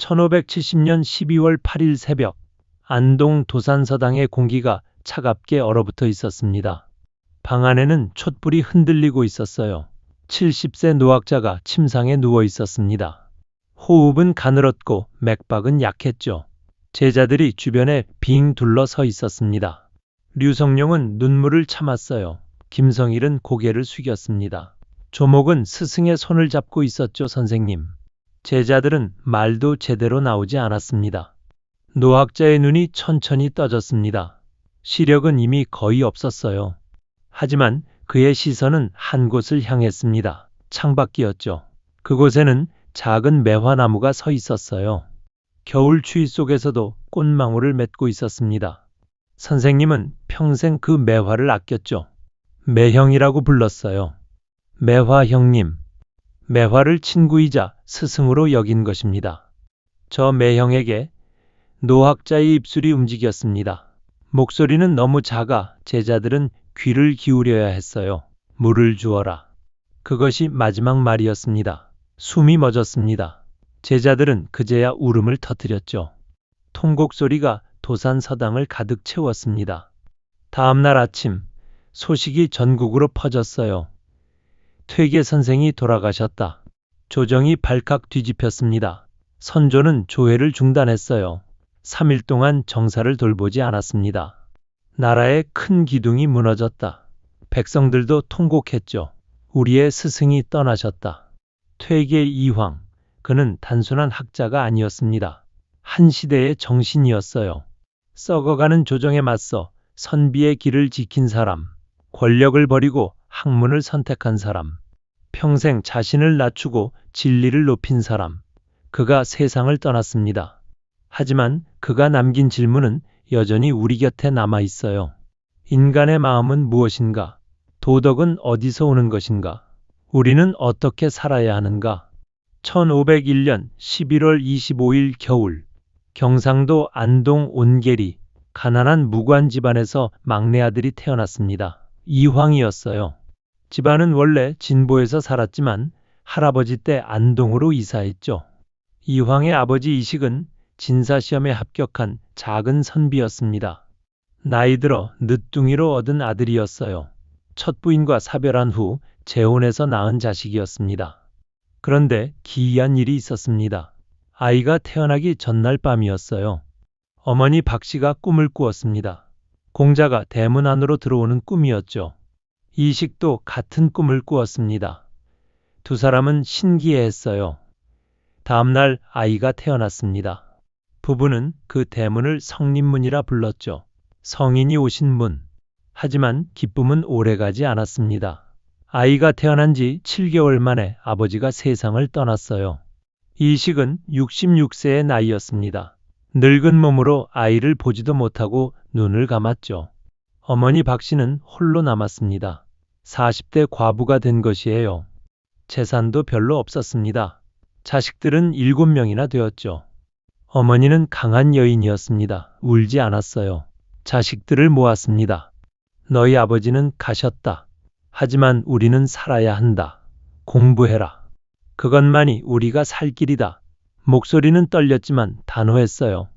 1570년 12월 8일 새벽, 안동 도산서당의 공기가 차갑게 얼어붙어 있었습니다. 방 안에는 촛불이 흔들리고 있었어요. 70세 노학자가 침상에 누워 있었습니다. 호흡은 가늘었고 맥박은 약했죠. 제자들이 주변에 빙 둘러서 있었습니다. 류성룡은 눈물을 참았어요. 김성일은 고개를 숙였습니다. 조목은 스승의 손을 잡고 있었죠, 선생님. 제자들은 말도 제대로 나오지 않았습니다. 노학자의 눈이 천천히 떠졌습니다. 시력은 이미 거의 없었어요. 하지만 그의 시선은 한 곳을 향했습니다. 창밖이었죠. 그곳에는 작은 매화나무가 서 있었어요. 겨울 추위 속에서도 꽃망울을 맺고 있었습니다. 선생님은 평생 그 매화를 아꼈죠. 매형이라고 불렀어요. 매화 형님. 매화를 친구이자 스승으로 여긴 것입니다. 저 매형에게 노학자의 입술이 움직였습니다. 목소리는 너무 작아 제자들은 귀를 기울여야 했어요. 물을 주어라. 그것이 마지막 말이었습니다. 숨이 멎었습니다. 제자들은 그제야 울음을 터뜨렸죠. 통곡 소리가 도산서당을 가득 채웠습니다. 다음 날 아침 소식이 전국으로 퍼졌어요. 퇴계 선생이 돌아가셨다. 조정이 발칵 뒤집혔습니다. 선조는 조회를 중단했어요. 3일 동안 정사를 돌보지 않았습니다. 나라의 큰 기둥이 무너졌다. 백성들도 통곡했죠. 우리의 스승이 떠나셨다. 퇴계 이황, 그는 단순한 학자가 아니었습니다. 한 시대의 정신이었어요. 썩어가는 조정에 맞서 선비의 길을 지킨 사람, 권력을 버리고 학문을 선택한 사람, 평생 자신을 낮추고 진리를 높인 사람, 그가 세상을 떠났습니다. 하지만 그가 남긴 질문은 여전히 우리 곁에 남아 있어요. 인간의 마음은 무엇인가? 도덕은 어디서 오는 것인가? 우리는 어떻게 살아야 하는가? 1501년 11월 25일 겨울, 경상도 안동 온계리, 가난한 무관 집안에서 막내 아들이 태어났습니다. 이황이었어요. 집안은 원래 진보에서 살았지만 할아버지 때 안동으로 이사했죠. 이황의 아버지 이식은 진사시험에 합격한 작은 선비였습니다. 나이 들어 늦둥이로 얻은 아들이었어요. 첫 부인과 사별한 후 재혼해서 낳은 자식이었습니다. 그런데 기이한 일이 있었습니다. 아이가 태어나기 전날 밤이었어요. 어머니 박씨가 꿈을 꾸었습니다. 공자가 대문 안으로 들어오는 꿈이었죠. 이식도 같은 꿈을 꾸었습니다. 두 사람은 신기해했어요. 다음 날 아이가 태어났습니다. 부부는 그 대문을 성립문이라 불렀죠. 성인이 오신 문. 하지만 기쁨은 오래가지 않았습니다. 아이가 태어난 지 7개월 만에 아버지가 세상을 떠났어요. 이식은 66세의 나이였습니다. 늙은 몸으로 아이를 보지도 못하고 눈을 감았죠. 어머니 박씨는 홀로 남았습니다. 40대 과부가 된 것이에요. 재산도 별로 없었습니다. 자식들은 7명이나 되었죠. 어머니는 강한 여인이었습니다. 울지 않았어요. 자식들을 모았습니다. 너희 아버지는 가셨다. 하지만 우리는 살아야 한다. 공부해라. 그것만이 우리가 살 길이다. 목소리는 떨렸지만 단호했어요.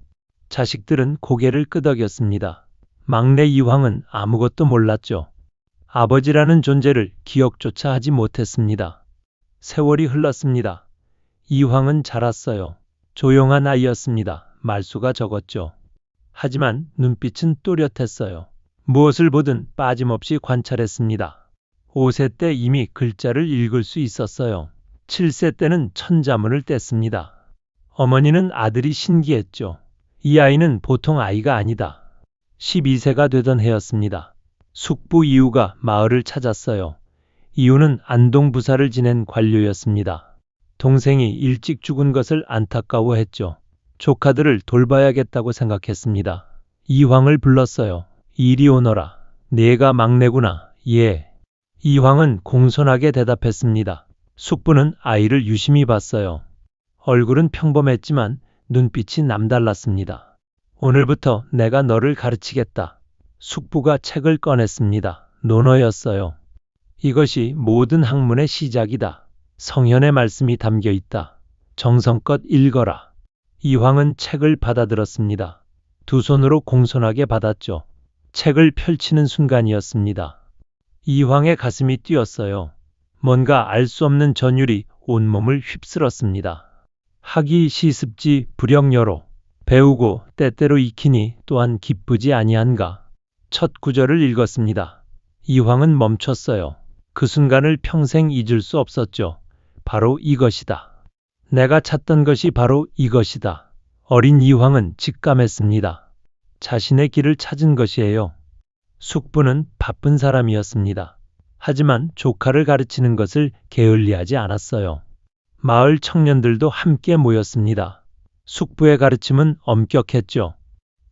자식들은 고개를 끄덕였습니다. 막내 이황은 아무것도 몰랐죠. 아버지라는 존재를 기억조차 하지 못했습니다. 세월이 흘렀습니다. 이황은 자랐어요. 조용한 아이였습니다. 말수가 적었죠. 하지만 눈빛은 또렷했어요. 무엇을 보든 빠짐없이 관찰했습니다. 5세 때 이미 글자를 읽을 수 있었어요. 7세 때는 천자문을 뗐습니다. 어머니는 아들이 신기했죠. 이 아이는 보통 아이가 아니다. 12세가 되던 해였습니다. 숙부 이우가 마을을 찾았어요. 이우는 안동 부사를 지낸 관료였습니다. 동생이 일찍 죽은 것을 안타까워했죠. 조카들을 돌봐야겠다고 생각했습니다. 이황을 불렀어요. 이리 오너라. 네가 막내구나. 예. 이황은 공손하게 대답했습니다. 숙부는 아이를 유심히 봤어요. 얼굴은 평범했지만 눈빛이 남달랐습니다. 오늘부터 내가 너를 가르치겠다. 숙부가 책을 꺼냈습니다. 논어였어요. 이것이 모든 학문의 시작이다. 성현의 말씀이 담겨 있다. 정성껏 읽어라. 이황은 책을 받아들었습니다. 두 손으로 공손하게 받았죠. 책을 펼치는 순간이었습니다. 이황의 가슴이 뛰었어요. 뭔가 알 수 없는 전율이 온몸을 휩쓸었습니다. 학이 시습지 불영여로 배우고 때때로 익히니 또한 기쁘지 아니한가. 첫 구절을 읽었습니다. 이황은 멈췄어요. 그 순간을 평생 잊을 수 없었죠. 바로 이것이다. 내가 찾던 것이 바로 이것이다. 어린 이황은 직감했습니다. 자신의 길을 찾은 것이에요. 숙부는 바쁜 사람이었습니다. 하지만 조카를 가르치는 것을 게을리하지 않았어요. 마을 청년들도 함께 모였습니다. 숙부의 가르침은 엄격했죠.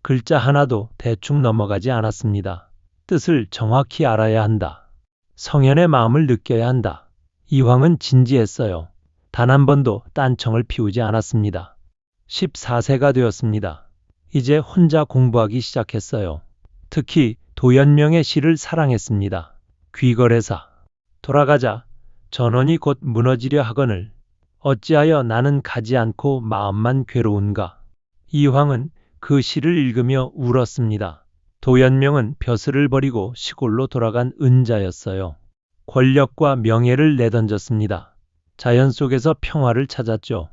글자 하나도 대충 넘어가지 않았습니다. 뜻을 정확히 알아야 한다. 성현의 마음을 느껴야 한다. 이황은 진지했어요. 단 한 번도 딴청을 피우지 않았습니다. 14세가 되었습니다. 이제 혼자 공부하기 시작했어요. 특히 도연명의 시를 사랑했습니다. 귀걸애사. 돌아가자. 전원이 곧 무너지려 하거늘. 어찌하여 나는 가지 않고 마음만 괴로운가. 이황은 그 시를 읽으며 울었습니다. 도연명은 벼슬을 버리고 시골로 돌아간 은자였어요. 권력과 명예를 내던졌습니다. 자연 속에서 평화를 찾았죠.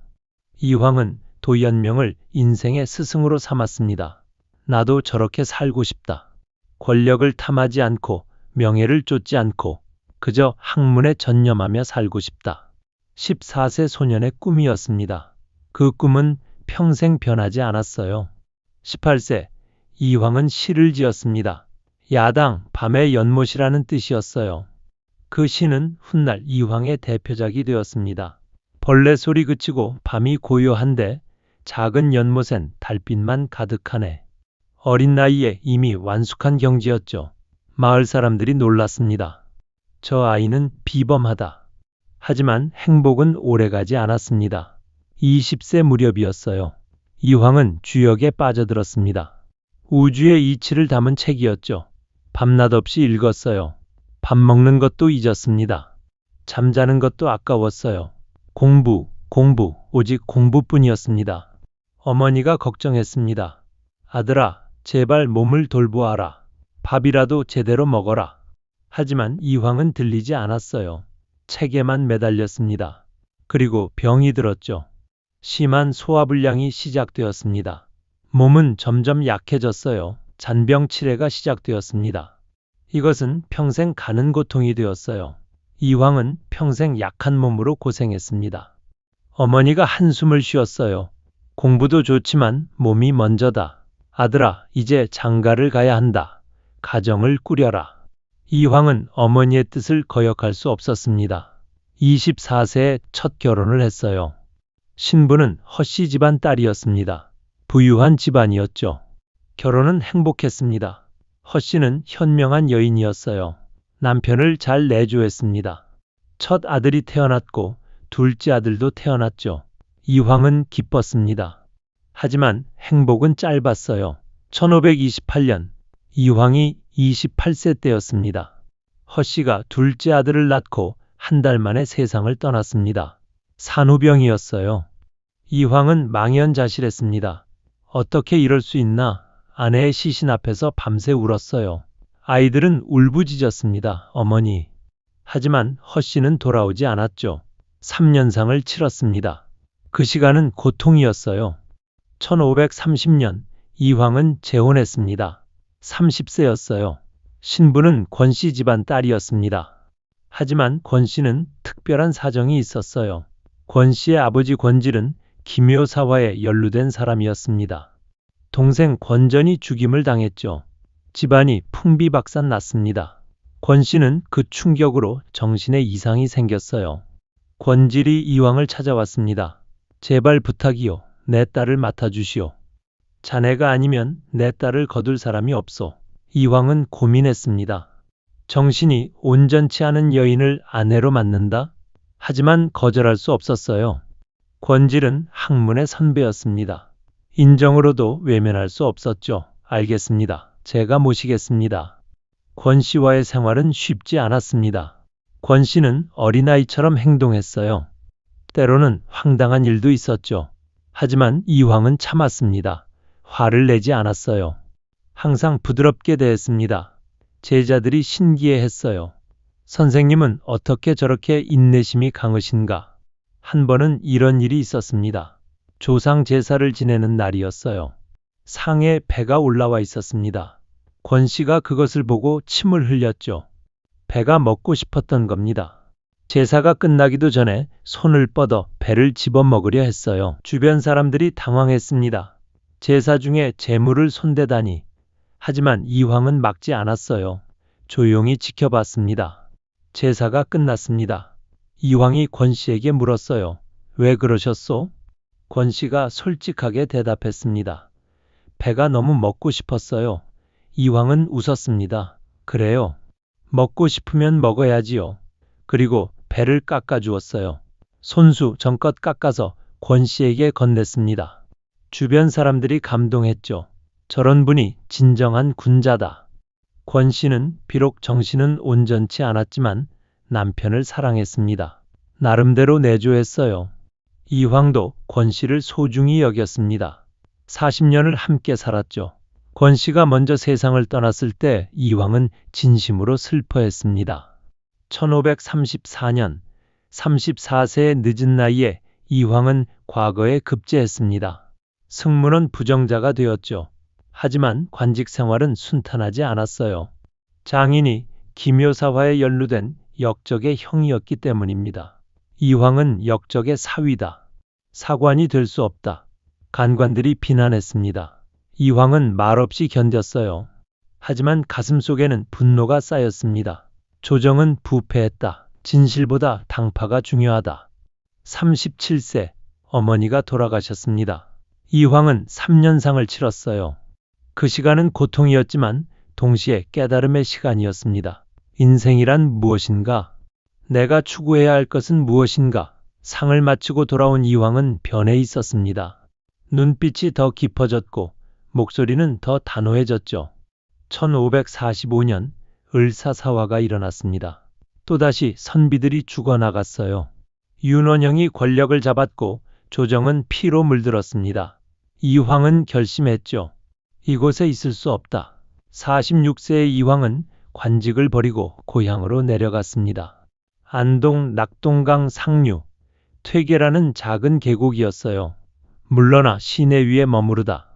이황은 도연명을 인생의 스승으로 삼았습니다. 나도 저렇게 살고 싶다. 권력을 탐하지 않고 명예를 쫓지 않고 그저 학문에 전념하며 살고 싶다. 14세 소년의 꿈이었습니다. 그 꿈은 평생 변하지 않았어요. 18세 이황은 시를 지었습니다. 야당 밤의 연못이라는 뜻이었어요. 그 시는 훗날 이황의 대표작이 되었습니다. 벌레 소리 그치고 밤이 고요한데 작은 연못엔 달빛만 가득하네. 어린 나이에 이미 완숙한 경지였죠. 마을 사람들이 놀랐습니다. 저 아이는 비범하다. 하지만 행복은 오래가지 않았습니다. 20세 무렵이었어요. 이황은 주역에 빠져들었습니다. 우주의 이치를 담은 책이었죠. 밤낮 없이 읽었어요. 밥 먹는 것도 잊었습니다. 잠자는 것도 아까웠어요. 공부, 오직 공부뿐이었습니다. 어머니가 걱정했습니다. 아들아, 제발 몸을 돌보아라. 밥이라도 제대로 먹어라. 하지만 이황은 들리지 않았어요. 책에만 매달렸습니다. 그리고 병이 들었죠. 심한 소화불량이 시작되었습니다. 몸은 점점 약해졌어요. 잔병 치레가 시작되었습니다. 이것은 평생 가는 고통이 되었어요. 이황은 평생 약한 몸으로 고생했습니다. 어머니가 한숨을 쉬었어요. 공부도 좋지만 몸이 먼저다. 아들아, 이제 장가를 가야 한다. 가정을 꾸려라. 이황은 어머니의 뜻을 거역할 수 없었습니다. 24세에 첫 결혼을 했어요. 신부는 허씨 집안 딸이었습니다. 부유한 집안이었죠. 결혼은 행복했습니다. 허씨는 현명한 여인이었어요. 남편을 잘 내조했습니다. 첫 아들이 태어났고 둘째 아들도 태어났죠. 이황은 기뻤습니다. 하지만 행복은 짧았어요. 1528년 이황이 28세 때였습니다. 허씨가 둘째 아들을 낳고 한 달 만에 세상을 떠났습니다. 산후병이었어요. 이황은 망연자실했습니다. 어떻게 이럴 수 있나? 아내의 시신 앞에서 밤새 울었어요. 아이들은 울부짖었습니다. 어머니. 하지만 허씨는 돌아오지 않았죠. 3년상을 치렀습니다. 그 시간은 고통이었어요. 1530년 이황은 재혼했습니다. 30세였어요. 신부는 권씨 집안 딸이었습니다. 하지만 권씨는 특별한 사정이 있었어요. 권씨의 아버지 권질은 기묘사화에 연루된 사람이었습니다. 동생 권전이 죽임을 당했죠. 집안이 풍비박산 났습니다. 권씨는 그 충격으로 정신에 이상이 생겼어요. 권질이 이황을 찾아왔습니다. 제발 부탁이요. 내 딸을 맡아주시오. 자네가 아니면 내 딸을 거둘 사람이 없소. 이황은 고민했습니다. 정신이 온전치 않은 여인을 아내로 맡는다? 하지만 거절할 수 없었어요. 권질은 학문의 선배였습니다. 인정으로도 외면할 수 없었죠. 알겠습니다. 제가 모시겠습니다. 권 씨와의 생활은 쉽지 않았습니다. 권 씨는 어린아이처럼 행동했어요. 때로는 황당한 일도 있었죠. 하지만 이황은 참았습니다. 화를 내지 않았어요. 항상 부드럽게 대했습니다. 제자들이 신기해했어요. 선생님은 어떻게 저렇게 인내심이 강하신가? 한 번은 이런 일이 있었습니다. 조상 제사를 지내는 날이었어요. 상에 배가 올라와 있었습니다. 권 씨가 그것을 보고 침을 흘렸죠. 배가 먹고 싶었던 겁니다. 제사가 끝나기도 전에 손을 뻗어 배를 집어먹으려 했어요. 주변 사람들이 당황했습니다. 제사 중에 재물을 손대다니. 하지만 이황은 막지 않았어요. 조용히 지켜봤습니다. 제사가 끝났습니다. 이황이 권 씨에게 물었어요. 왜 그러셨소? 권 씨가 솔직하게 대답했습니다. 배가 너무 먹고 싶었어요. 이황은 웃었습니다. 그래요. 먹고 싶으면 먹어야지요. 그리고 배를 깎아주었어요. 손수 정껏 깎아서 권 씨에게 건넸습니다. 주변 사람들이 감동했죠. 저런 분이 진정한 군자다. 권 씨는 비록 정신은 온전치 않았지만 남편을 사랑했습니다. 나름대로 내조했어요. 이황도 권 씨를 소중히 여겼습니다. 40년을 함께 살았죠. 권 씨가 먼저 세상을 떠났을 때 이황은 진심으로 슬퍼했습니다. 1534년 34세의 늦은 나이에 이황은 과거에 급제했습니다. 승무는 부정자가 되었죠. 하지만 관직 생활은 순탄하지 않았어요. 장인이 기묘사화에 연루된 역적의 형이었기 때문입니다. 이황은 역적의 사위다. 사관이 될 수 없다. 간관들이 비난했습니다. 이황은 말없이 견뎠어요. 하지만 가슴속에는 분노가 쌓였습니다. 조정은 부패했다. 진실보다 당파가 중요하다. 37세 어머니가 돌아가셨습니다. 이황은 3년상을 치렀어요. 그 시간은 고통이었지만 동시에 깨달음의 시간이었습니다. 인생이란 무엇인가? 내가 추구해야 할 것은 무엇인가? 상을 마치고 돌아온 이황은 변해 있었습니다. 눈빛이 더 깊어졌고 목소리는 더 단호해졌죠. 1545년 을사사화가 일어났습니다. 또다시 선비들이 죽어나갔어요. 윤원형이 권력을 잡았고 조정은 피로 물들었습니다. 이황은 결심했죠. 이곳에 있을 수 없다. 46세의 이황은 관직을 버리고 고향으로 내려갔습니다. 안동 낙동강 상류, 퇴계라는 작은 계곡이었어요. 물러나 시내 위에 머무르다.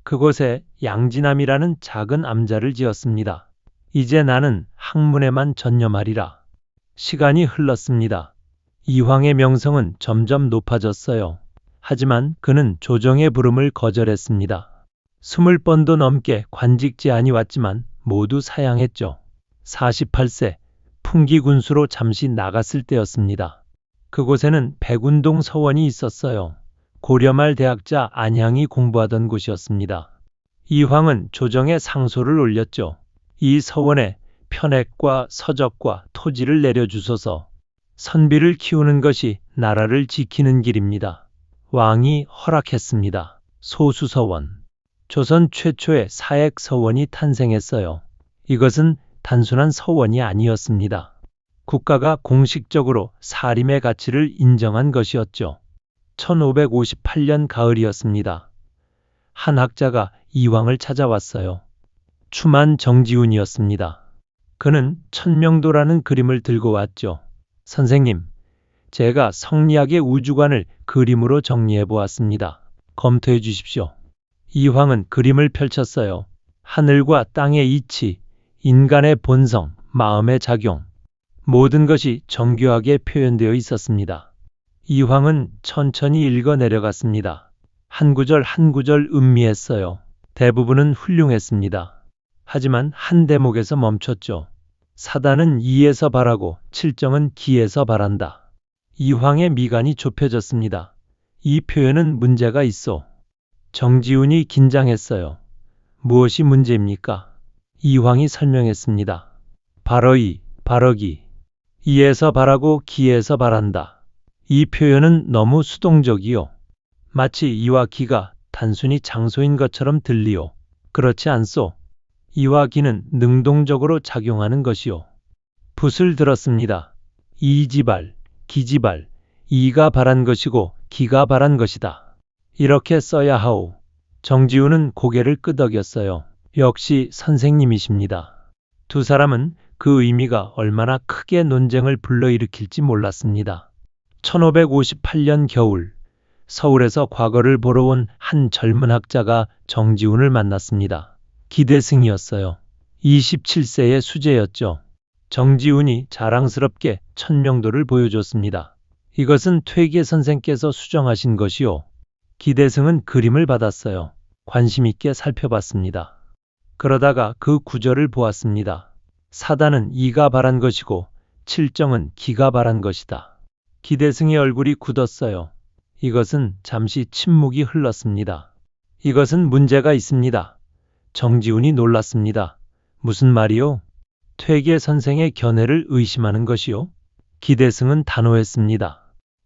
그곳에 양지남이라는 작은 암자를 지었습니다. 이제 나는 학문에만 전념하리라. 시간이 흘렀습니다. 이황의 명성은 점점 높아졌어요. 하지만 그는 조정의 부름을 거절했습니다. 20번도 넘게 관직 제안이 왔지만 모두 사양했죠. 48세 풍기군수로 잠시 나갔을 때였습니다. 그곳에는 백운동 서원이 있었어요. 고려말 대학자 안향이 공부하던 곳이었습니다. 이황은 조정에 상소를 올렸죠. 이 서원에 편액과 서적과 토지를 내려주소서. 선비를 키우는 것이 나라를 지키는 길입니다. 왕이 허락했습니다. 소수서원. 조선 최초의 사액서원이 탄생했어요. 이것은 단순한 서원이 아니었습니다. 국가가 공식적으로 사림의 가치를 인정한 것이었죠. 1558년 가을이었습니다. 한 학자가 이황을 찾아왔어요. 추만 정지훈이었습니다. 그는 천명도라는 그림을 들고 왔죠. 선생님, 제가 성리학의 우주관을 그림으로 정리해 보았습니다. 검토해 주십시오. 이황은 그림을 펼쳤어요. 하늘과 땅의 이치, 인간의 본성, 마음의 작용, 모든 것이 정교하게 표현되어 있었습니다. 이황은 천천히 읽어 내려갔습니다. 한 구절 한 구절 음미했어요. 대부분은 훌륭했습니다. 하지만 한 대목에서 멈췄죠. 사단은 이에서 바라고 칠정은 기에서 바란다. 이황의 미간이 좁혀졌습니다. 이 표현은 문제가 있어. 정지훈이 긴장했어요. 무엇이 문제입니까? 이황이 설명했습니다. 바러기. 이에서 바라고 기에서 바란다. 이 표현은 너무 수동적이요. 마치 이와 기가 단순히 장소인 것처럼 들리요. 그렇지 않소. 이와 기는 능동적으로 작용하는 것이요. 붓을 들었습니다. 이지발, 기지발, 이가 바란 것이고 기가 바란 것이다. 이렇게 써야 하오. 정지훈은 고개를 끄덕였어요. 역시 선생님이십니다. 두 사람은 그 의미가 얼마나 크게 논쟁을 불러일으킬지 몰랐습니다. 1558년 겨울, 서울에서 과거를 보러 온 한 젊은 학자가 정지훈을 만났습니다. 기대승이었어요. 27세의 수재였죠. 정지훈이 자랑스럽게 천명도를 보여줬습니다. 이것은 퇴계 선생께서 수정하신 것이요. 기대승은 그림을 받았어요. 관심 있게 살펴봤습니다. 그러다가 그 구절을 보았습니다. 사단은 이가 바란 것이고 칠정은 기가 바란 것이다. 기대승의 얼굴이 굳었어요. 이것은 잠시 침묵이 흘렀습니다. 이것은 문제가 있습니다. 정지훈이 놀랐습니다. 무슨 말이요? 퇴계 선생의 견해를 의심하는 것이요? 기대승은 단호했습니다.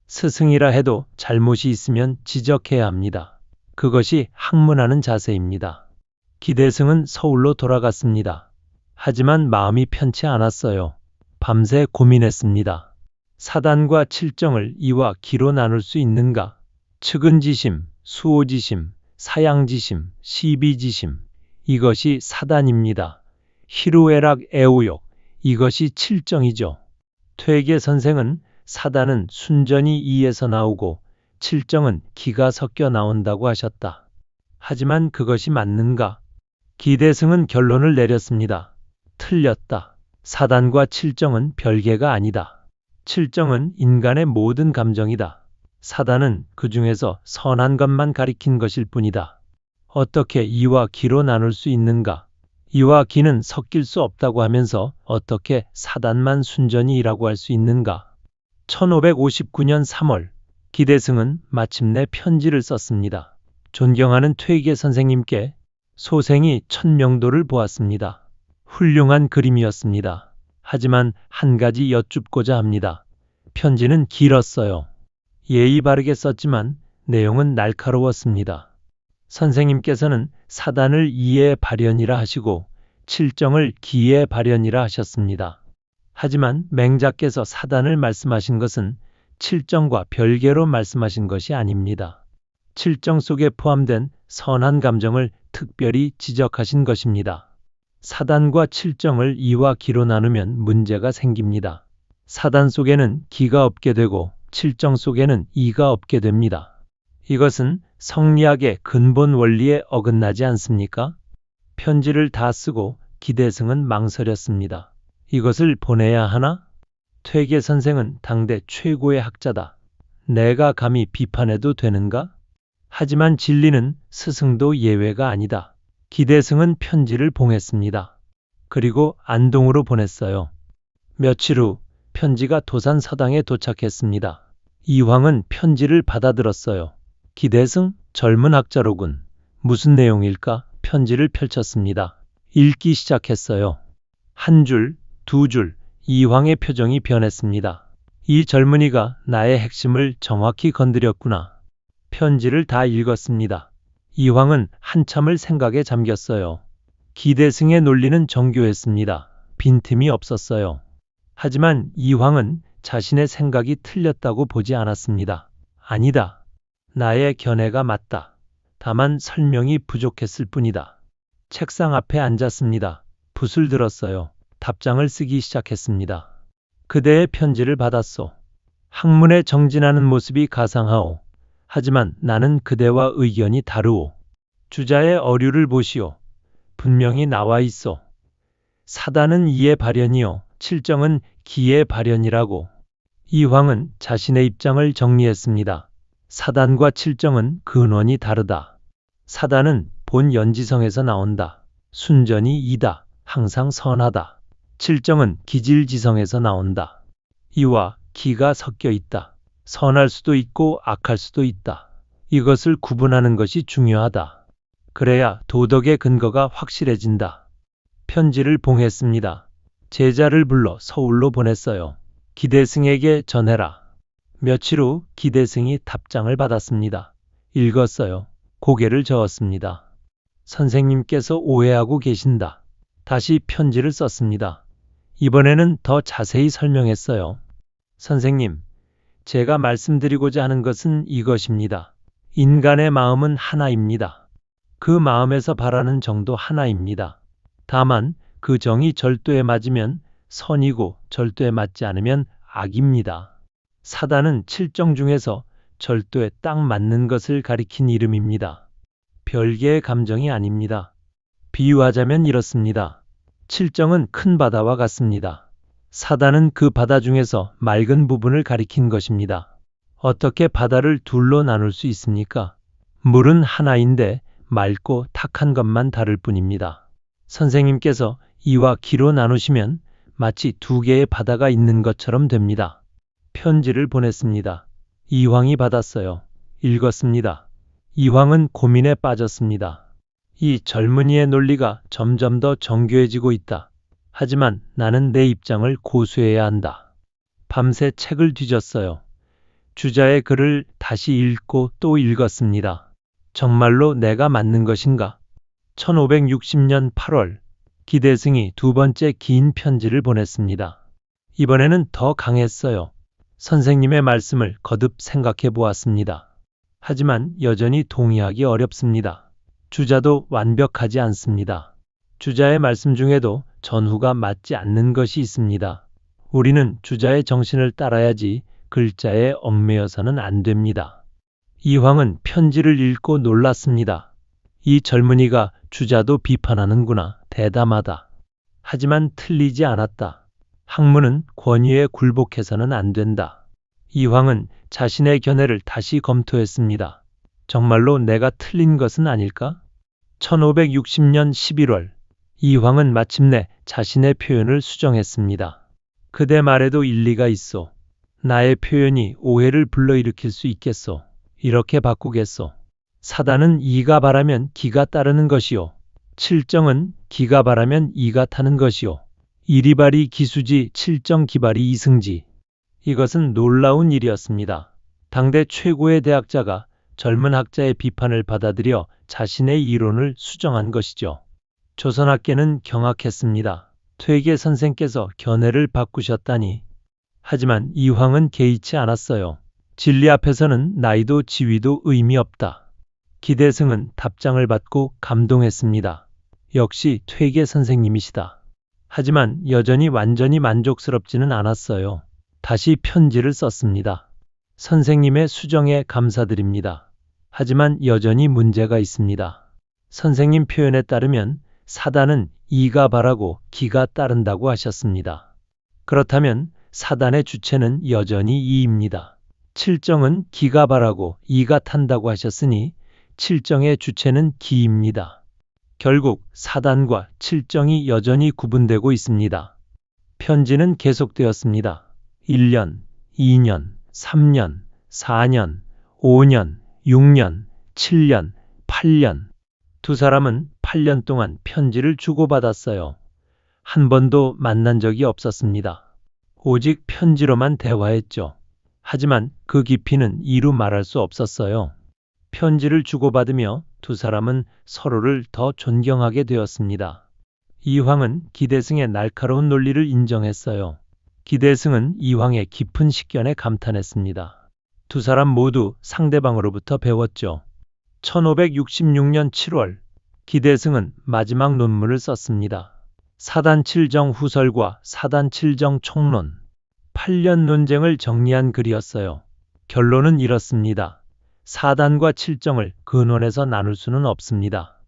스승이라 해도 잘못이 있으면 지적해야 합니다. 그것이 학문하는 자세입니다. 기대승은 서울로 돌아갔습니다. 하지만 마음이 편치 않았어요. 밤새 고민했습니다. 사단과 칠정을 이와 기로 나눌 수 있는가? 측은지심, 수오지심, 사양지심, 시비지심, 이것이 사단입니다. 희루애락 애우욕, 이것이 칠정이죠. 퇴계 선생은 사단은 순전히 이에서 나오고 칠정은 기가 섞여 나온다고 하셨다. 하지만 그것이 맞는가? 기대승은 결론을 내렸습니다. 틀렸다. 사단과 칠정은 별개가 아니다. 칠정은 인간의 모든 감정이다. 사단은 그 중에서 선한 것만 가리킨 것일 뿐이다. 어떻게 이와 기로 나눌 수 있는가? 이와 기는 섞일 수 없다고 하면서 어떻게 사단만 순전히 이라고 할 수 있는가? 1559년 3월, 기대승은 마침내 편지를 썼습니다. 존경하는 퇴계 선생님께 소생이 천명도를 보았습니다. 훌륭한 그림이었습니다. 하지만 한 가지 여쭙고자 합니다. 편지는 길었어요. 예의 바르게 썼지만 내용은 날카로웠습니다. 선생님께서는 사단을 이의 발현이라 하시고 칠정을 기의 발현이라 하셨습니다. 하지만 맹자께서 사단을 말씀하신 것은 칠정과 별개로 말씀하신 것이 아닙니다. 칠정 속에 포함된 선한 감정을 특별히 지적하신 것입니다. 사단과 칠정을 이와 기로 나누면 문제가 생깁니다. 사단 속에는 기가 없게 되고 칠정 속에는 이가 없게 됩니다. 이것은 성리학의 근본 원리에 어긋나지 않습니까? 편지를 다 쓰고 기대승은 망설였습니다. 이것을 보내야 하나? 퇴계 선생은 당대 최고의 학자다. 내가 감히 비판해도 되는가? 하지만 진리는 스승도 예외가 아니다. 기대승은 편지를 봉했습니다. 그리고 안동으로 보냈어요. 며칠 후 편지가 도산 서당에 도착했습니다. 이황은 편지를 받아들었어요. 기대승? 젊은 학자로군. 무슨 내용일까? 편지를 펼쳤습니다. 읽기 시작했어요. 한 줄, 두 줄, 이황의 표정이 변했습니다. 이 젊은이가 나의 핵심을 정확히 건드렸구나. 편지를 다 읽었습니다. 이황은 한참을 생각에 잠겼어요. 기대승의 논리는 정교했습니다. 빈틈이 없었어요. 하지만 이황은 자신의 생각이 틀렸다고 보지 않았습니다. 아니다. 나의 견해가 맞다. 다만 설명이 부족했을 뿐이다. 책상 앞에 앉았습니다. 붓을 들었어요. 답장을 쓰기 시작했습니다. 그대의 편지를 받았소. 학문에 정진하는 모습이 가상하오. 하지만 나는 그대와 의견이 다르오. 주자의 어류를 보시오. 분명히 나와 있어. 사단은 이의 발현이요. 칠정은 기의 발현이라고. 이황은 자신의 입장을 정리했습니다. 사단과 칠정은 근원이 다르다. 사단은 본 연지성에서 나온다. 순전히 이다. 항상 선하다. 칠정은 기질지성에서 나온다. 이와 기가 섞여 있다. 선할 수도 있고 악할 수도 있다. 이것을 구분하는 것이 중요하다. 그래야 도덕의 근거가 확실해진다. 편지를 봉했습니다. 제자를 불러 서울로 보냈어요. 기대승에게 전해라. 며칠 후 기대승이 답장을 받았습니다. 읽었어요. 고개를 저었습니다. 선생님께서 오해하고 계신다. 다시 편지를 썼습니다. 이번에는 더 자세히 설명했어요. 선생님, 제가 말씀드리고자 하는 것은 이것입니다. 인간의 마음은 하나입니다. 그 마음에서 바라는 정도 하나입니다. 다만 그 정이 절도에 맞으면 선이고 절도에 맞지 않으면 악입니다. 사단은 칠정 중에서 절도에 딱 맞는 것을 가리킨 이름입니다. 별개의 감정이 아닙니다. 비유하자면 이렇습니다. 칠정은 큰 바다와 같습니다. 사단은 그 바다 중에서 맑은 부분을 가리킨 것입니다. 어떻게 바다를 둘로 나눌 수 있습니까? 물은 하나인데 맑고 탁한 것만 다를 뿐입니다. 선생님께서 이와 기로 나누시면 마치 두 개의 바다가 있는 것처럼 됩니다. 편지를 보냈습니다. 이황이 받았어요. 읽었습니다. 이황은 고민에 빠졌습니다. 이 젊은이의 논리가 점점 더 정교해지고 있다. 하지만 나는 내 입장을 고수해야 한다. 밤새 책을 뒤졌어요. 주자의 글을 다시 읽고 또 읽었습니다. 정말로 내가 맞는 것인가? 1560년 8월 기대승이 두 번째 긴 편지를 보냈습니다. 이번에는 더 강했어요. 선생님의 말씀을 거듭 생각해 보았습니다. 하지만 여전히 동의하기 어렵습니다. 주자도 완벽하지 않습니다. 주자의 말씀 중에도 전후가 맞지 않는 것이 있습니다. 우리는 주자의 정신을 따라야지 글자에 얽매여서는 안 됩니다. 이황은 편지를 읽고 놀랐습니다. 이 젊은이가 주자도 비판하는구나. 대담하다. 하지만 틀리지 않았다. 학문은 권위에 굴복해서는 안 된다. 이황은 자신의 견해를 다시 검토했습니다. 정말로 내가 틀린 것은 아닐까? 1560년 11월 이황은 마침내 자신의 표현을 수정했습니다. 그대 말에도 일리가 있소. 나의 표현이 오해를 불러일으킬 수 있겠소. 이렇게 바꾸겠소. 사단은 이가 바라면 기가 따르는 것이요. 칠정은 기가 바라면 이가 타는 것이요. 이리발이 기수지 칠정 기발이 이승지. 이것은 놀라운 일이었습니다. 당대 최고의 대학자가 젊은 학자의 비판을 받아들여 자신의 이론을 수정한 것이죠. 조선학계는 경악했습니다. 퇴계 선생께서 견해를 바꾸셨다니. 하지만 이황은 개의치 않았어요. 진리 앞에서는 나이도 지위도 의미 없다. 기대승은 답장을 받고 감동했습니다. 역시 퇴계 선생님이시다. 하지만 여전히 완전히 만족스럽지는 않았어요. 다시 편지를 썼습니다. 선생님의 수정에 감사드립니다. 하지만 여전히 문제가 있습니다. 선생님 표현에 따르면 사단은 이가 바라고 기가 따른다고 하셨습니다. 그렇다면 사단의 주체는 여전히 이입니다. 칠정은 기가 바라고 이가 탄다고 하셨으니 칠정의 주체는 기입니다. 결국 사단과 칠정이 여전히 구분되고 있습니다. 편지는 계속되었습니다. 1년, 2년, 3년, 4년, 5년, 6년, 7년, 8년. 두 사람은 8년 동안 편지를 주고받았어요. 한 번도 만난 적이 없었습니다. 오직 편지로만 대화했죠. 하지만 그 깊이는 이루 말할 수 없었어요. 편지를 주고받으며 두 사람은 서로를 더 존경하게 되었습니다. 이황은 기대승의 날카로운 논리를 인정했어요. 기대승은 이황의 깊은 식견에 감탄했습니다. 두 사람 모두 상대방으로부터 배웠죠. 1566년 7월 기대승은 마지막 논문을 썼습니다. 사단칠정 후설과 사단칠정 총론. 8년 논쟁을 정리한 글이었어요. 결론은 이렇습니다. 사단과 칠정을 근원에서 나눌 수는 없습니다.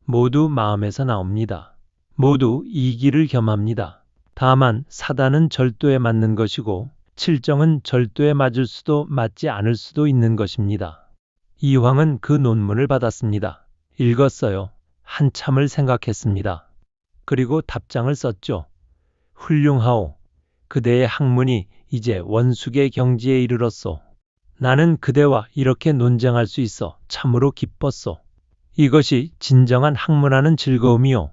모두 마음에서 나옵니다. 모두 이기를 겸합니다. 다만 사단은 절도에 맞는 것이고 칠정은 절도에 맞을 수도 맞지 않을 수도 있는 것입니다. 이황은 그 논문을 받았습니다. 읽었어요. 한참을 생각했습니다. 그리고 답장을 썼죠. 훌륭하오. 그대의 학문이 이제 원숙의 경지에 이르렀소. 나는 그대와 이렇게 논쟁할 수 있어 참으로 기뻤소. 이것이 진정한 학문하는 즐거움이요.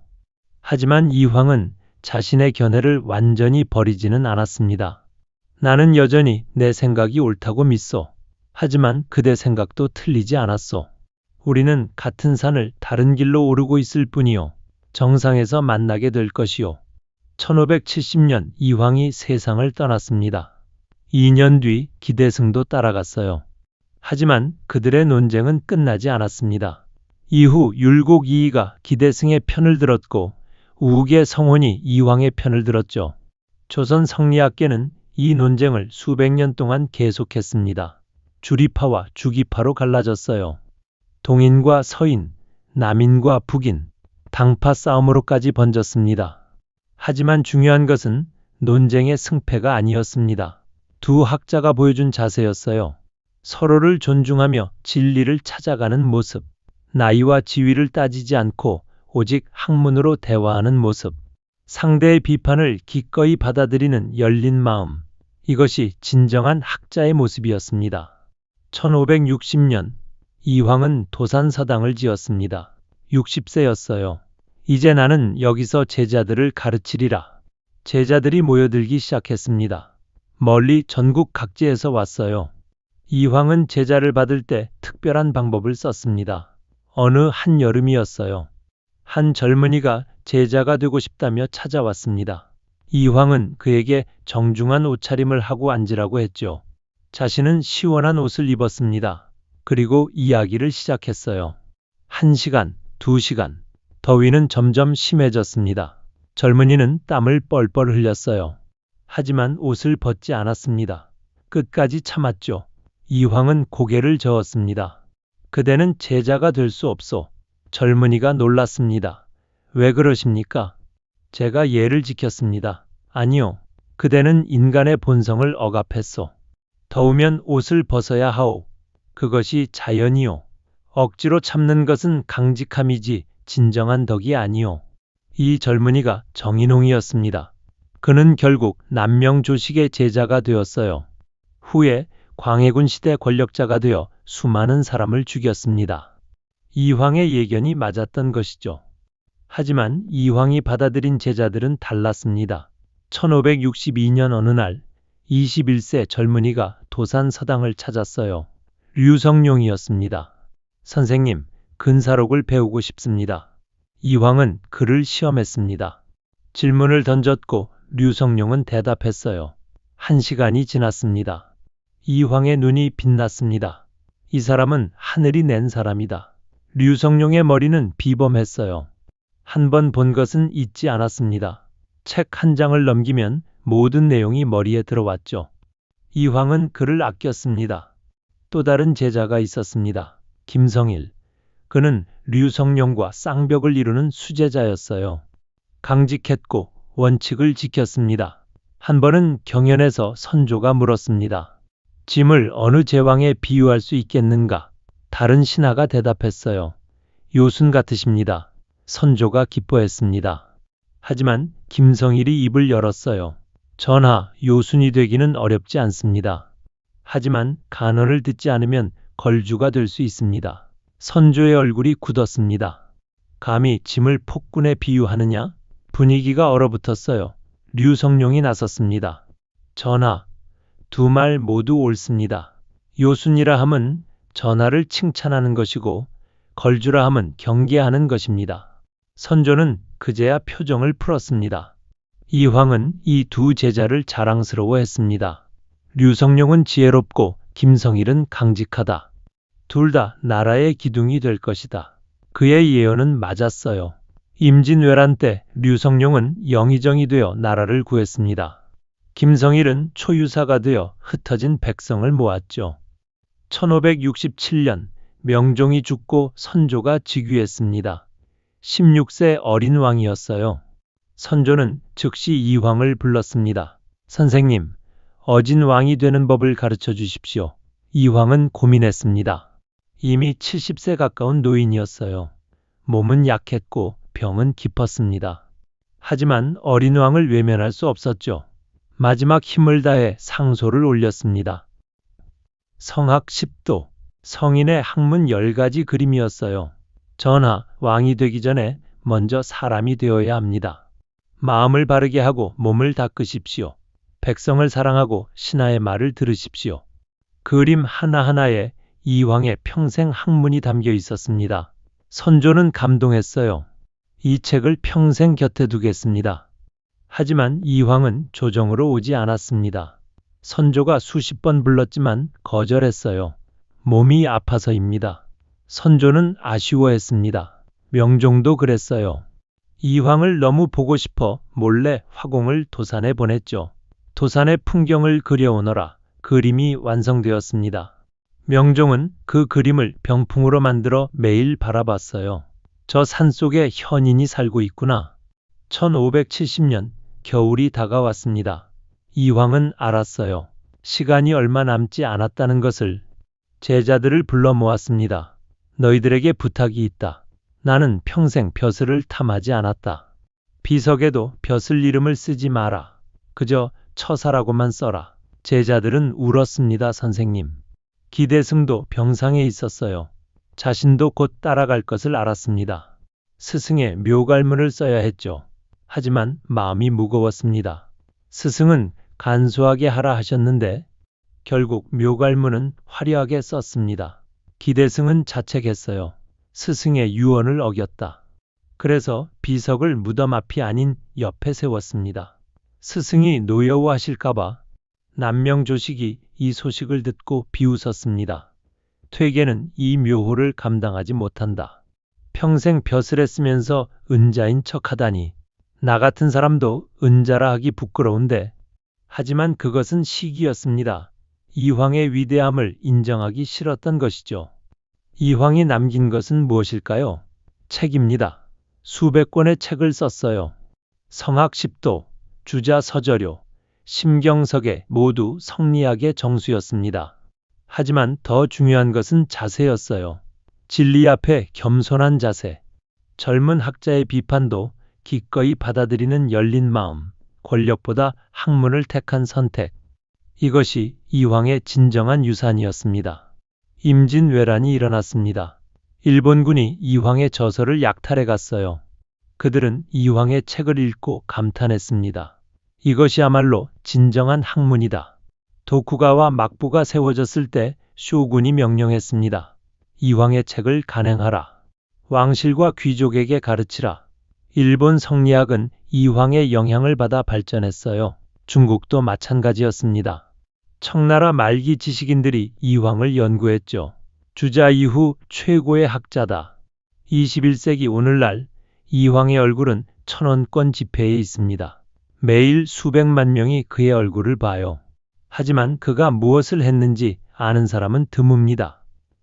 하지만 이황은 자신의 견해를 완전히 버리지는 않았습니다. 나는 여전히 내 생각이 옳다고 믿소. 하지만 그대 생각도 틀리지 않았소. 우리는 같은 산을 다른 길로 오르고 있을 뿐이요. 정상에서 만나게 될 것이요. 1570년 이황이 세상을 떠났습니다. 2년 뒤 기대승도 따라갔어요. 하지만 그들의 논쟁은 끝나지 않았습니다. 이후 율곡 이이가 기대승의 편을 들었고 우욱의 성혼이 이황의 편을 들었죠. 조선 성리학계는 이 논쟁을 수백 년 동안 계속했습니다. 주리파와 주기파로 갈라졌어요. 동인과 서인, 남인과 북인, 당파 싸움으로까지 번졌습니다. 하지만 중요한 것은 논쟁의 승패가 아니었습니다. 두 학자가 보여준 자세였어요. 서로를 존중하며 진리를 찾아가는 모습, 나이와 지위를 따지지 않고 오직 학문으로 대화하는 모습, 상대의 비판을 기꺼이 받아들이는 열린 마음, 이것이 진정한 학자의 모습이었습니다. 1560년 이황은 도산서당을 지었습니다. 60세였어요. 이제 나는 여기서 제자들을 가르치리라. 제자들이 모여들기 시작했습니다. 멀리 전국 각지에서 왔어요. 이황은 제자를 받을 때 특별한 방법을 썼습니다. 어느 한여름이었어요. 한 젊은이가 제자가 되고 싶다며 찾아왔습니다. 이황은 그에게 정중한 옷차림을 하고 앉으라고 했죠. 자신은 시원한 옷을 입었습니다. 그리고 이야기를 시작했어요. 1시간, 2시간, 더위는 점점 심해졌습니다. 젊은이는 땀을 뻘뻘 흘렸어요. 하지만 옷을 벗지 않았습니다. 끝까지 참았죠. 이황은 고개를 저었습니다. 그대는 제자가 될 수 없소. 젊은이가 놀랐습니다. 왜 그러십니까? 제가 예를 지켰습니다. 아니요. 그대는 인간의 본성을 억압했소. 더우면 옷을 벗어야 하오. 그것이 자연이요. 억지로 참는 것은 강직함이지 진정한 덕이 아니오. 이 젊은이가 정인홍이었습니다. 그는 결국 남명조식의 제자가 되었어요. 후에 광해군 시대 권력자가 되어 수많은 사람을 죽였습니다. 이황의 예견이 맞았던 것이죠. 하지만 이황이 받아들인 제자들은 달랐습니다. 1562년 어느 날 21세 젊은이가 도산서당을 찾았어요. 류성룡이었습니다. 선생님, 근사록을 배우고 싶습니다. 이황은 그를 시험했습니다. 질문을 던졌고 류성룡은 대답했어요. 1시간이 지났습니다. 이황의 눈이 빛났습니다. 이 사람은 하늘이 낸 사람이다. 류성룡의 머리는 비범했어요. 한 번 본 것은 잊지 않았습니다. 책 한 장을 넘기면 모든 내용이 머리에 들어왔죠. 이황은 그를 아꼈습니다. 또 다른 제자가 있었습니다. 김성일. 그는 류성룡과 쌍벽을 이루는 수제자였어요. 강직했고 원칙을 지켰습니다. 한 번은 경연에서 선조가 물었습니다. 짐을 어느 제왕에 비유할 수 있겠는가? 다른 신하가 대답했어요. 요순 같으십니다. 선조가 기뻐했습니다. 하지만 김성일이 입을 열었어요. 전하, 요순이 되기는 어렵지 않습니다. 하지만 간언을 듣지 않으면 걸주가 될 수 있습니다. 선조의 얼굴이 굳었습니다. 감히 짐을 폭군에 비유하느냐? 분위기가 얼어붙었어요. 류성룡이 나섰습니다. 전하, 두 말 모두 옳습니다. 요순이라 함은 전하를 칭찬하는 것이고 걸주라 함은 경계하는 것입니다. 선조는 그제야 표정을 풀었습니다. 이황은 이 두 제자를 자랑스러워했습니다. 류성룡은 지혜롭고 김성일은 강직하다. 둘 다 나라의 기둥이 될 것이다. 그의 예언은 맞았어요. 임진왜란 때 류성룡은 영의정이 되어 나라를 구했습니다. 김성일은 초유사가 되어 흩어진 백성을 모았죠. 1567년 명종이 죽고 선조가 즉위했습니다. 16세 어린 왕이었어요. 선조는 즉시 이황을 불렀습니다. 선생님, 어진 왕이 되는 법을 가르쳐 주십시오. 이황은 고민했습니다. 이미 70세 가까운 노인이었어요. 몸은 약했고 병은 깊었습니다. 하지만 어린 왕을 외면할 수 없었죠. 마지막 힘을 다해 상소를 올렸습니다. 성학 10도, 성인의 학문 10가지 그림이었어요. 전하, 왕이 되기 전에 먼저 사람이 되어야 합니다. 마음을 바르게 하고 몸을 닦으십시오. 백성을 사랑하고 신하의 말을 들으십시오. 그림 하나하나에 이황의 평생 학문이 담겨 있었습니다. 선조는 감동했어요. 이 책을 평생 곁에 두겠습니다. 하지만 이황은 조정으로 오지 않았습니다. 선조가 수십 번 불렀지만 거절했어요. 몸이 아파서입니다. 선조는 아쉬워했습니다. 명종도 그랬어요. 이황을 너무 보고 싶어 몰래 화공을 도산에 보냈죠. 도산의 풍경을 그려오너라 그림이 완성되었습니다. 명종은 그 그림을 병풍으로 만들어 매일 바라봤어요. 저 산속에 현인이 살고 있구나. 1570년 겨울이 다가왔습니다. 이황은 알았어요. 시간이 얼마 남지 않았다는 것을. 제자들을 불러 모았습니다. 너희들에게 부탁이 있다. 나는 평생 벼슬을 탐하지 않았다. 비석에도 벼슬 이름을 쓰지 마라. 그저 처사라고만 써라. 제자들은 울었습니다, 선생님. 기대승도 병상에 있었어요. 자신도 곧 따라갈 것을 알았습니다. 스승의 묘갈문을 써야 했죠. 하지만 마음이 무거웠습니다. 스승은 간소하게 하라 하셨는데 결국 묘갈문은 화려하게 썼습니다. 기대승은 자책했어요. 스승의 유언을 어겼다. 그래서 비석을 무덤 앞이 아닌 옆에 세웠습니다. 스승이 노여워하실까봐. 남명조식이 이 소식을 듣고 비웃었습니다. 퇴계는 이 묘호를 감당하지 못한다. 평생 벼슬에 쓰면서 은자인 척하다니. 나 같은 사람도 은자라 하기 부끄러운데. 하지만 그것은 시기였습니다. 이황의 위대함을 인정하기 싫었던 것이죠. 이황이 남긴 것은 무엇일까요? 책입니다. 수백 권의 책을 썼어요. 성학 10도, 주자 서저료, 심경석에 모두 성리학의 정수였습니다. 하지만 더 중요한 것은 자세였어요. 진리 앞에 겸손한 자세. 젊은 학자의 비판도 기꺼이 받아들이는 열린 마음. 권력보다 학문을 택한 선택. 이것이 이황의 진정한 유산이었습니다. 임진왜란이 일어났습니다. 일본군이 이황의 저서를 약탈해 갔어요. 그들은 이황의 책을 읽고 감탄했습니다. 이것이야말로 진정한 학문이다. 도쿠가와 막부가 세워졌을 때 쇼군이 명령했습니다. 이황의 책을 간행하라. 왕실과 귀족에게 가르치라. 일본 성리학은 이황의 영향을 받아 발전했어요. 중국도 마찬가지였습니다. 청나라 말기 지식인들이 이황을 연구했죠. 주자 이후 최고의 학자다. 21세기 오늘날 이황의 얼굴은 천원권 지폐에 있습니다. 매일 수백만 명이 그의 얼굴을 봐요. 하지만 그가 무엇을 했는지 아는 사람은 드뭅니다.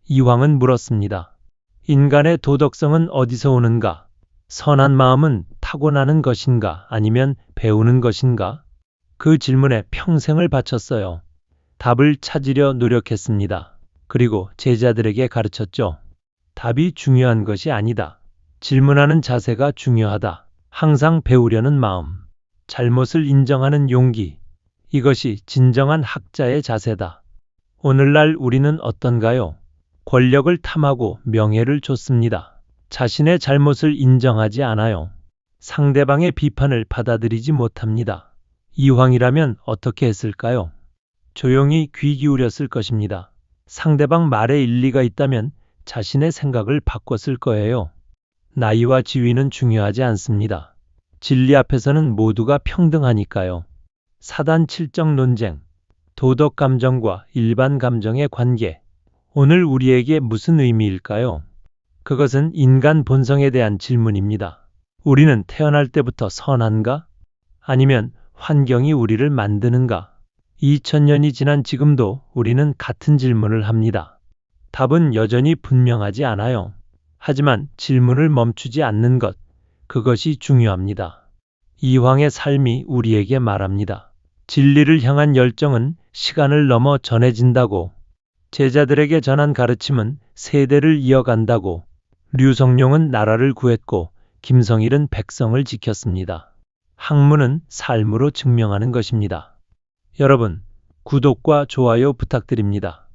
이황은 물었습니다. 인간의 도덕성은 어디서 오는가? 선한 마음은 타고나는 것인가 아니면 배우는 것인가? 그 질문에 평생을 바쳤어요. 답을 찾으려 노력했습니다. 그리고 제자들에게 가르쳤죠. 답이 중요한 것이 아니다. 질문하는 자세가 중요하다. 항상 배우려는 마음. 잘못을 인정하는 용기. 이것이 진정한 학자의 자세다. 오늘날 우리는 어떤가요? 권력을 탐하고 명예를 좇습니다. 자신의 잘못을 인정하지 않아요. 상대방의 비판을 받아들이지 못합니다. 이황이라면 어떻게 했을까요? 조용히 귀 기울였을 것입니다. 상대방 말에 일리가 있다면 자신의 생각을 바꿨을 거예요. 나이와 지위는 중요하지 않습니다. 진리 앞에서는 모두가 평등하니까요. 사단 칠정 논쟁, 도덕 감정과 일반 감정의 관계. 오늘 우리에게 무슨 의미일까요? 그것은 인간 본성에 대한 질문입니다. 우리는 태어날 때부터 선한가? 아니면 환경이 우리를 만드는가? 2000년이 지난 지금도 우리는 같은 질문을 합니다. 답은 여전히 분명하지 않아요. 하지만 질문을 멈추지 않는 것, 그것이 중요합니다. 이황의 삶이 우리에게 말합니다. 진리를 향한 열정은 시간을 넘어 전해진다고. 제자들에게 전한 가르침은 세대를 이어간다고. 류성룡은 나라를 구했고 김성일은 백성을 지켰습니다. 학문은 삶으로 증명하는 것입니다. 여러분, 구독과 좋아요 부탁드립니다.